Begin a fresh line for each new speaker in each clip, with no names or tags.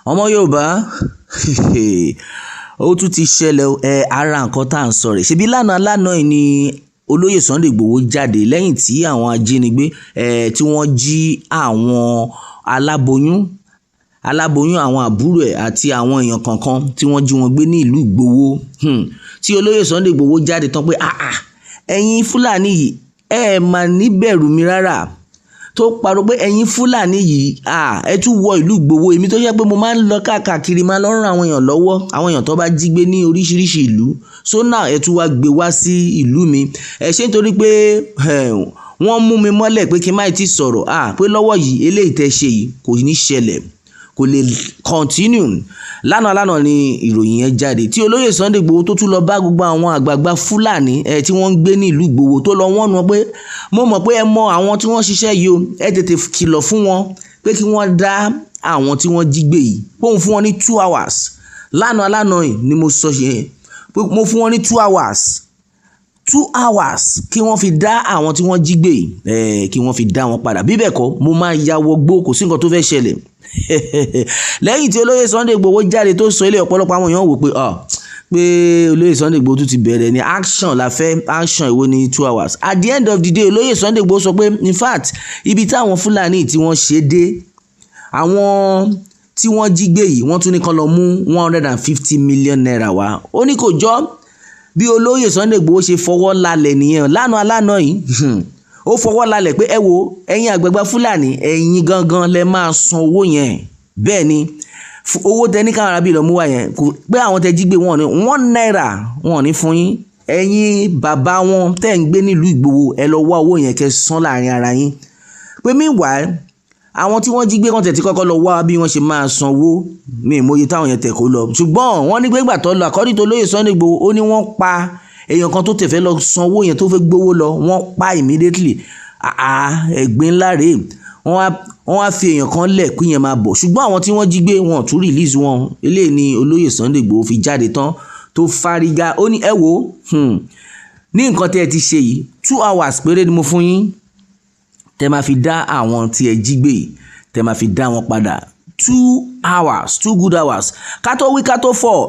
ọmọ Yorùbá ó tún ti ṣẹlẹ̀ ara nǹkan tá à ń sọ rẹ̀ ṣebí lánàá ni olóyè Sunday Igboho jáde lẹ́yìn tí àwọn ajínigbé tí wọ́n jí àwọn aláboyún àwọn àbúrò ẹ̀ àti àwọn èèyàn kankan tí wọ́n jí wọn gbé ní ìlú Igboho tí olóyè Sunday Igboho jáde tán pé ẹ̀yin Fúlàní yìí ẹ mà ní bẹ̀rù mi rárá tó parọ́ pé ẹ̀yin Fúlàní yìí ẹ tún wọ ìlú Igboho èmi tó yẹ pé mo máa ń lọ káàkiri máa lọ ràn àwọn èèyàn lọ́wọ́ àwọn èèyàn tó bá jí gbé ní oríṣiríṣi ìlú so now ẹ tún wá gbé wá sí ìlú mi ṣé nítorí pé wọ́n mú mi mọ́lẹ̀ pé kí n má ti sọ̀rọ̀ pé lọ́wọ́ yìí eléyìí tẹ́ ṣe yìí kò ní ṣẹlẹ̀ kò lè continue lánàá ni ìròyìn yẹn jáde tí olóyè Sunday Igboho tó tún lọ bá gbogbo àwọn àgbààgbà Fúlàní tí wọ́n ń gbé ní ìlú Igboho tó lọ wọ́n nu pé mo mọ̀ pé ẹ mọ àwọn tí wọ́n ṣiṣẹ́ yìí o ẹ tètè kìlọ̀ fún wọn pé kí wọ́n dá àwọn tí wọ́n jí gbé yìí pòun fún wọn ní 2 hours lánàá yìí ni mo sọ yẹn pé mo fún wọn ní 2 hours kí wọ́n fi dá àwọn tí wọ́n jí gbé yìí kí wọ́n fi dá wọn padà bí bẹ́ẹ̀ kọ́ mo máa yàwọ̀ gbó kò sí nǹkan tó fẹ́ ṣẹlẹ̀ lẹ́yìn tí olóyè Sunday Igboho jáde tó sọ ilé ọ̀pọ̀lọpọ̀ àwọn èèyàn wò pé olóyè Sunday Igboho tún ti bẹ̀rẹ̀ ní action la fẹ́ action ìwọ ní 2 hours at the end of the day olóyè Sunday Igboho sọ pé in fact ibi táwọn Fúlàní tí wọ́n ṣe dé àwọn tí wọ́n jí gbé yìí wọ́n tún ní kán lọ mú 150 million naira wá ó ní kò jọ bí olóyè Sunday Igboho ṣe fọwọ́ lálẹ̀ nìyẹn lánàá yìí ó fọwọ́ lálẹ̀ pé ẹ wo ẹ̀yin àgbààgbà Fúlàní ẹ̀yin gangan lẹ máa san owó yẹn bẹ́ẹ̀ ni owó tẹ ní káwọn arábì lọ mú wá yẹn pé àwọn tẹ jí gbé wọn ní 1 naira wọn ní fún yín ẹ̀yin bàbá wọn tẹ́ ń gbé nílùú Ìgbòho ẹ lọ wá owó yẹn kẹ́ san láàrin ara yín pé meanwhile àwọn tí wọ́n jí gbé kan tẹ̀ tí kọ́kọ́ lọ wá bí wọ́n ṣe máa sanwó ní ìmọ̀ye táwọn yẹn tẹ̀ kó lọ ṣùgbọ́n wọ́n ní pé ìgbà tó lọ according to olóyè Sunday Igboho ó ní wọ́n pa èèyàn kan tó tẹ̀ fẹ́ lọ sanwó yẹn tó fẹ́ gbowó lọ wọ́n pa immediately ẹ̀gbin ńlá rèé wọ́n wá fi èèyàn kan lẹ̀ kí yẹn máa bọ̀ ṣùgbọ́n àwọn tí wọ́n jí gbé wọn tún release wọn eléyìí ni olóyè Sunday Igboho fi jáde tán tó fárígá ó ní ẹ wo ní nǹkan tẹ́ ẹ ti ṣe yìí 2 hours péré ni mo fún yín tẹ́ máa fi dá àwọn tí ẹ jí gbé tẹ́ máa fi dá wọn padà 2 good hours ká tó wí ká tó fọ̀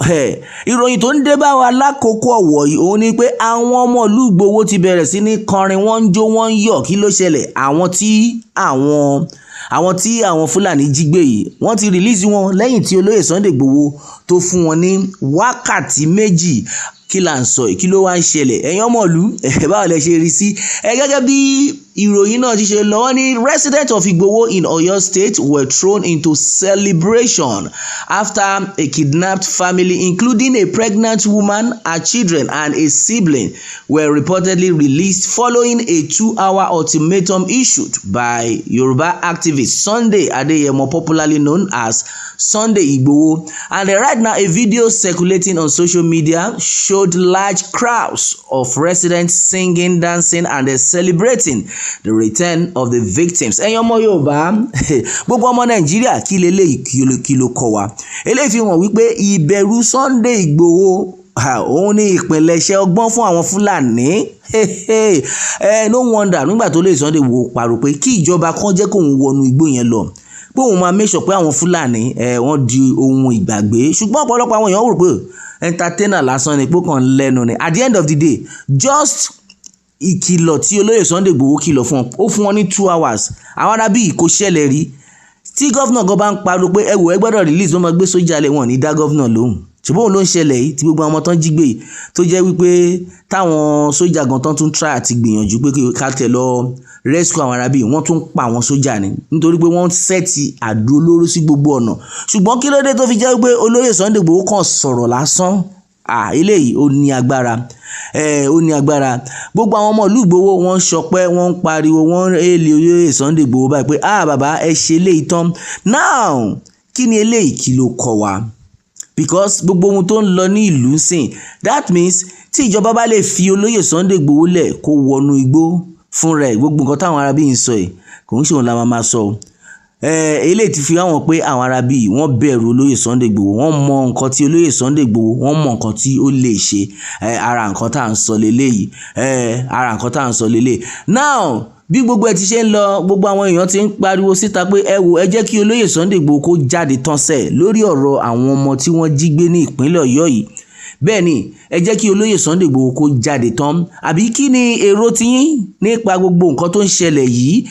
ìròyìn tó ń dé bá wa lákòókò ọ̀wọ̀ yìí òun ni pé àwọn ọmọ ìlú Ìgbòho ti bẹ̀rẹ̀ sí ní kọrin wọ́n ń jó wọ́n ń yọ̀ kí ló ṣẹlẹ̀ àwọn tí àwọn Fúlàní jí gbé yìí wọ́n ti release wọn lẹ́yìn tí olóyè Sunday Igboho tó fún wọn ní wákàtí 2 kí là ń sọ yìí kí ló wá ń ṣẹlẹ̀ ẹ̀yin ọmọ ìlú báwo lẹ ṣe rí sí gẹ́gẹ́ bí ìròyìn náà ti ṣe lọ́wọ́ ní residents of Igboho in Oyo State were thrown into celebration after a kidnapped family including a pregnant woman, her children and a sibling were reportedly released following a 2-hour ultimatum issued by Yoruba activist Sunday Adeyemo, popularly known as Sunday Igboho. And right now a video circulating on social media showed large crowds of residents singing, dancing and celebrating the return of the victims. ẹ̀yin ọmọ Yorùbá gbogbo ọmọ Nàìjíríà kí leléyìí kí ló kọ́ wa eléyìí fi hàn wípé ìbẹ̀rù Sunday Igboho òun ní ìpìlẹ̀ṣẹ̀ ọgbọ́n fún àwọn Fúlàní no wonder nígbà tó lè Sunday Igboho pariwo pé kí ìjọba kan jẹ́ kóun wọnú igbó yẹn lọ pé òun máa make sure pé àwọn Fúlàní wọ́n di ohun ìgbàgbé ṣùgbọ́n ọ̀pọ̀lọpọ̀ àwọn èèyàn rò pé entertainer lásán ni pé kàn lẹ́nu ni at the end of the day just ìkìlọ̀ tí olóyè Sunday Igboho kìlọ̀ fún wọn ó fún wọn ní 2 hours àwọn arábí kò ṣẹlẹ̀ rí tí gọ́fìnà gan bá ń pariwo pé ẹ gbọ́dọ̀ release wọ́n máa gbé sójà lẹ̀ wọ́n ní dá gọ́fìnà lóhùn ṣùgbọ́n òun ló ń ṣẹlẹ̀ yìí tí gbogbo àwọn tán jí gbé yìí tó jẹ́ wípé táwọn sójà gan tán tún try àti gbìyànjú pé ká tẹ̀ lọ rescue àwọn arábí wọ́n tún pa àwọn sójà ni nítorí pé wọ́n sẹ́ẹ̀tì àdó olóró sí gbogbo ọ̀nà ṣùgbọ́n kí ló dé tó fi jẹ́ wípé olóyè Sunday Igboho kàn sọ̀rọ̀ lásán eléyìí ó ní agbára gbogbo àwọn ọmọ ìlú Ìgbòho wọ́n ṣọpẹ́ wọ́n ń pariwo wọ́n èlé olóyè Sunday Igboho báyìí pé bàbá ẹ ṣe eléyìí tán now kí ni eléyìí kí ló kọ́ wa because gbogbo ohun tó ń lọ ní ìlú sìn that means tí ìjọba bá lè fi olóyè Sunday Igboho lẹ̀ kó wọnú igbó fún rẹ̀ gbogbo nǹkan táwọn arábí ń sọ yìí kò ń ṣe òun la máa sọ eléyìí ti fi hàn pé àwọn ará bíi wọ́n bẹ̀rù olóyè Sunday Igboho, wọ́n mọ nǹkan tí olóyè Sunday Igboho, wọ́n mọ nǹkan tí ó lè ṣe. Ara nǹkan tá à ń sọ leléyìí, ara nǹkan tá à ń sọ leléyìí. Now bí gbogbo ẹ ti ṣe ń lọ, gbogbo àwọn èèyàn ti ń pariwo síta pé ẹ wò, ẹ jẹ́ kí olóyè Sunday Igboho kó jáde tán sẹ̀ lórí ọ̀rọ̀ àwọn ọmọ tí wọ́n jí gbé ní ìpínlẹ̀ Ọ̀yọ́ yìí. Bẹ́ẹ̀ ni, ẹ jẹ́ kí olóyè Sunday Igboho kó jáde tán. Àbí kí ni èrò tiyín nípa gbogbo nǹkan tó ń ṣẹlẹ̀ yìí?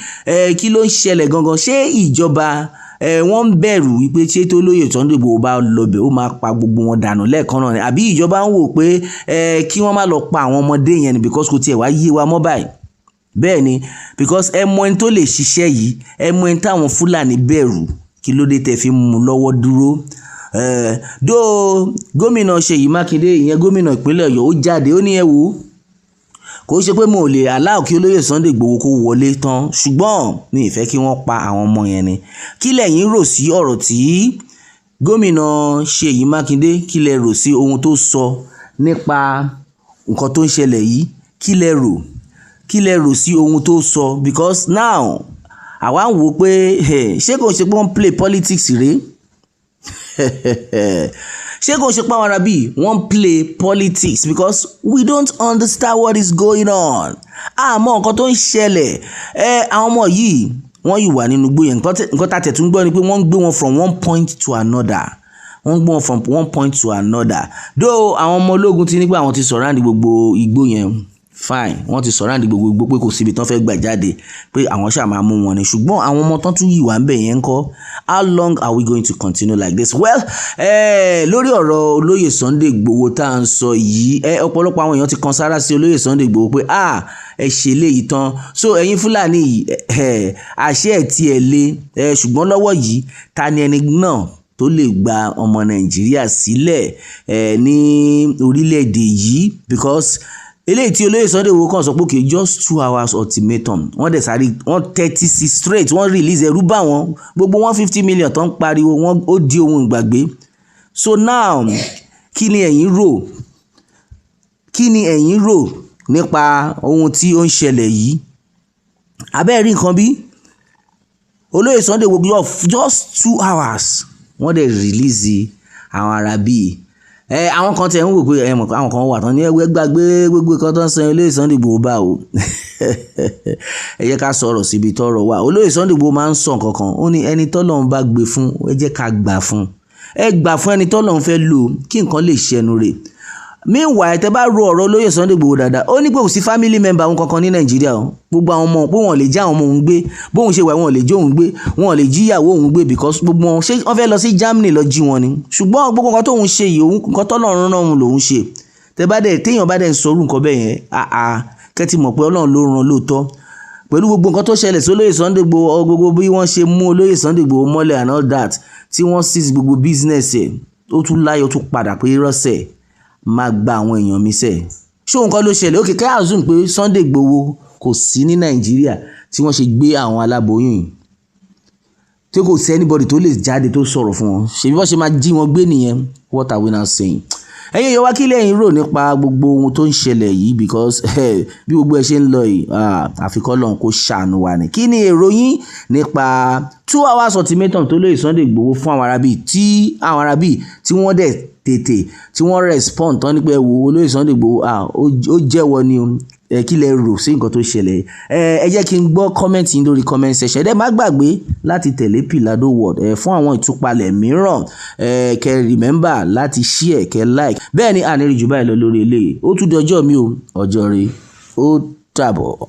Kí ló ń ṣẹlẹ̀ gangan? Ṣé ìjọba wọ́n ń bẹ̀rù wípé ṣé tó olóyè Sunday Igboho bá lọbẹ̀ ó máa pa gbogbo wọn dànù lẹ́ẹ̀kan náà ni? Àbí ìjọba ń wò pé kí wọ́n má lọ pa àwọn ọmọdé yẹn ni because kò tiẹ̀ wá yé wa mọ́ báyìí? Bẹ́ẹ̀ ni, because ẹ mọ ẹni tó lè ṣiṣẹ́ yìí, ẹ mọ ẹni táwọn Fúlàní bẹ̀rù, kí ló dé tẹ́ fi mú lọ́wọ́ dúró? Dó gómìnà Ṣèyí Mákindé, ìyẹn gómìnà ìpínlẹ̀ Ọ̀yọ́, ó jáde ó ní ẹ wò, kò ṣe pé mo lè allow kí olóyè Sunday Igboho kó wọlé tán, ṣùgbọ́n mi ì fẹ́ kí wọ́n pa àwọn ọmọ yẹn ni. Kí lẹ̀yin rò sí ọ̀rọ̀ tí gómìnà Ṣèyí Mákindé, kí lẹ rò sí ohun tó sọ nípa nǹkan tó ń ṣẹlẹ̀ yìí? Kí lẹ rò sí ohun tó sọ? Because now àwa ń wò pé ṣé kò ṣe pé wọ́n play politics rèé? Ṣé kò ṣe pé àwọn ará bíi wọ́n play politics? Because we don't understand what is going on. Àmọ́ nǹkan tó ń ṣẹlẹ̀, àwọn ọmọ yìí wọ́n yìí wà nínú igbó yẹn. Nǹkan tá tẹ̀tún gbọ́ ni pé wọ́n ń gbé wọn from one point to another. Wọ́n ń gbé wọn from one point to another. Though àwọn ọmọ ológun ti ní pé àwọn ti surround gbogbo igbó yẹn. Fine, wọ́n ti surround gbogbo igbó pé kò síbi tán fẹ́ gbà jáde, pé àwọn ṣáà máa mú wọn ni. Ṣùgbọ́n àwọn ọmọ tán tún yìí wà ń bẹ̀ yẹn ńkọ́? How long are we going to continue like this? Well, lórí ọ̀rọ̀ olóyè Sunday Igboho tá à ń sọ yìí, ọ̀pọ̀lọpọ̀ àwọn èèyàn ti kan sára sí olóyè Sunday Igboho pé ẹ ṣe léyìí tán. So ẹ̀yin Fúlàní yìí, àṣẹ ẹ̀ tí ẹ lé, ṣùgbọ́n lọ́wọ́ yìí ta ni ẹni náà tó lè gba ọmọ Nàìjíríà sílẹ̀ ní orílẹ̀-èdè yìí? Because eléyìí tí olóyè Sunday Igboho kàn sọ pé okay, just 2 hours ultimatum, wọ́n dẹ̀ sáré, wọ́n 36 straight, wọ́n release ẹ̀rú bá wọn, gbogbo 150 million tó ń pariwo wọn, ó di ohun ìgbàgbé. So now kí ni ẹ̀yin rò? Kí ni ẹ̀yin rò nípa ohun tí ó ń ṣẹlẹ̀ yìí? Abẹ́ rí nǹkan bí? Olóyè Sunday Igboho just 2 hours wọ́n dẹ̀ release àwọn ará bíi. Àwọn kan tẹ̀ ń wò pé àwọn kan wà tán ní ẹgbẹ́ gbàgbé gbogbo nǹkan tó ń san olóyè Sunday Igboho bá o. Ẹ jẹ́ ká sọ̀rọ̀ síbi tọ́rọ̀ wà. Olóyè Sunday Igboho máa ń sọ nǹkan kan, ó ní ẹni tọ́lọ́run bá gbé fún, ẹ jẹ́ ká gbà fún. Ẹ gbà fún ẹni tọ́lọ́run fẹ́ lò kí nǹkan lè ṣẹnu rẹ̀. Meanwhile, tẹ́ bá ro ọ̀rọ̀ olóyè Sunday Igboho dáadáa, ó ní pé kò sí family member òun kankan ní Nàìjíríà o. Gbogbo àwọn ọmọ pé wọ́n lè já àwọn ọmọ òun gbé, bóun ṣe wà wọ́n lè jí òun gbé, wọ́n lè jí ìyàwó òun gbé because gbogbo wọn ṣé wọ́n fẹ́ lọ sí Germany lọ jí wọn ni. Ṣùgbọ́n gbogbo nǹkan tóun ṣe yìí, òun nǹkan tọ́lọ́run rán òun lòun ṣe. Téèyàn bá dẹ̀ ń sọ irú nǹkan bẹ́ẹ̀ yẹn, kẹ́ ti mọ̀ pé Ọlọ́run ló rán lóòótọ́. Pẹ̀lú gbogbo nǹkan tó ṣẹlẹ̀ sí olóyè Sunday Igboho, gbogbo bí wọ́n ṣe mú olóyè Sunday Igboho mọ́lẹ̀ and all that, tí wọ́n seize gbogbo business ẹ̀, ó tún láyọ̀, ó tún padà pé rọ́ṣẹ̀ máa gba àwọn èèyàn mi sẹ̀. Ṣé òun kọ́ ló ṣẹlẹ̀? Okay, ká assume pé Sunday Igboho kò sí ní Nàìjíríà tí wọ́n ṣe gbé àwọn aláboyún yìí, tí kò sí anybody tó lè jáde tó sọ̀rọ̀ fún wọn. Ṣé bí wọ́n ṣe máa jí wọn gbé nìyẹn? What are we now saying? Ẹ̀yin èèyàn wá, kí lẹ̀yin rò nípa gbogbo ohun tó ń ṣẹlẹ̀ yìí? Because bí gbogbo ẹ ṣe ń lọ yìí, àfikọ́ lọ́hùn kó ṣàánú wa ni. Kí ni èrò yín nípa 2 hours ultimatum tó lóyè Sunday Igboho fún àwọn arábì tí wọ́n dẹ̀ tètè tí wọ́n respond tán ní pé wo olóyè Sunday Igboho ó jẹ́wọ́ ni o? Kí lẹ rò sí nǹkan tó ṣẹlẹ̀? Ẹ jẹ́ kí n gbọ́ comment yín lórí comment section. Ẹ má gbàgbé láti tẹ̀lé Pilado World fún àwọn ìtúpalẹ̀ mìíràn. Kẹ́ remember láti share, kẹ́ like. Bẹ́ẹ̀ ni àníríjù báyìí lọ lórí eléyìí. Ó tún di ọjọ́ mi o, ọjọ́ rẹ ó dàbọ̀.